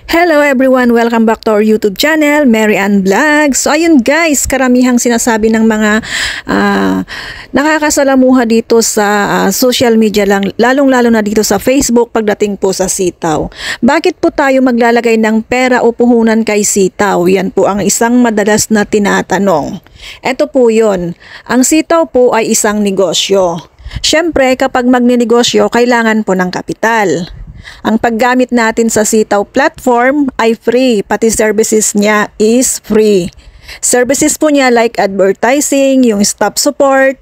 Hello everyone! Welcome back to our YouTube channel, Mary Ann Vlog. So ayun guys, karamihang sinasabi ng mga nakakasalamuha dito sa social media lang, lalong-lalo na dito sa Facebook pagdating po sa sitaw. Bakit po tayo maglalagay ng pera o puhunan kay sitaw? Yan po ang isang madalas na tinatanong. Ito po yun, ang sitaw po ay isang negosyo. Siyempre kapag magninegosyo, kailangan po ng kapital. Ang paggamit natin sa sitaw platform ay free, pati services niya is free. Services po niya like advertising, yung staff support.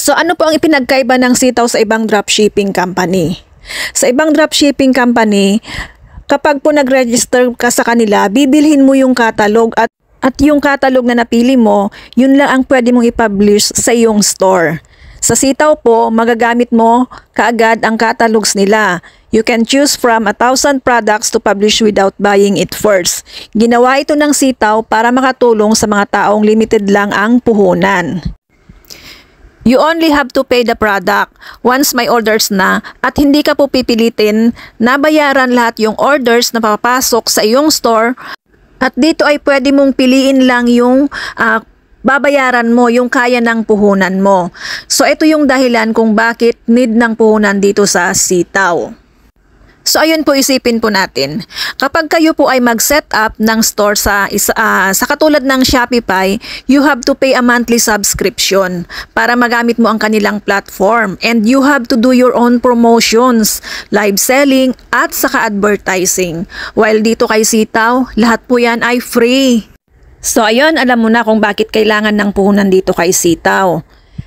So ano po ang ipinagkaiba ng sitaw sa ibang dropshipping company? Sa ibang dropshipping company, kapag po nag-register ka sa kanila, bibilhin mo yung catalog at yung catalog na napili mo, yun lang ang pwede mong i-publish sa iyong store. Sa sitaw po, magagamit mo kaagad ang catalogs nila. You can choose from 1,000 products to publish without buying it first. Ginawa ito ng sitaw para makatulong sa mga taong limited lang ang puhunan. You only have to pay the product once may orders na at hindi ka po pipilitin na bayaran lahat yung orders na papasok sa iyong store. At dito ay pwede mong piliin lang yung babayaran mo yung kaya ng puhunan mo. So ito yung dahilan kung bakit need ng puhunan dito sa sitaw. So ayun po, isipin po natin. Kapag kayo po ay mag-set up ng store sa katulad ng Shopify, you have to pay a monthly subscription para magamit mo ang kanilang platform. And you have to do your own promotions, live selling at saka advertising. While dito kay sitaw, lahat po yan ay free. So ayun, alam mo na kung bakit kailangan ng puhunan dito kay sitaw.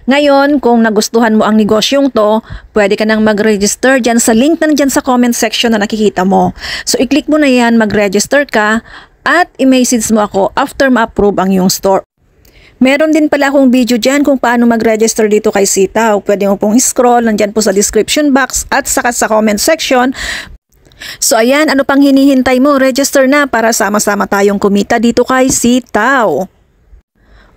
Ngayon, kung nagustuhan mo ang negosyong to, pwede ka nang mag-register dyan sa link na nandyan sa comment section na nakikita mo. So i-click mo na yan, mag-register ka at i-message mo ako after ma-approve ang iyong store. Meron din pala akong video dyan kung paano mag-register dito kay sitaw. Pwede mo pong scroll, nandyan po sa description box at saka sa comment section. So ayan, ano pang hinihintay mo? Register na para sama-sama tayong kumita dito kay sitaw.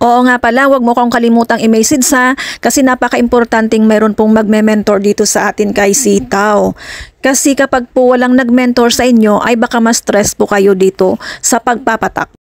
Oo nga pala, wag mo kong kalimutang i-message ha, kasi napaka-importanting mayroon pong magme-mentor dito sa atin kay sitaw. Kasi kapag po walang nag-mentor sa inyo, ay baka ma-stress po kayo dito sa pagpapatak.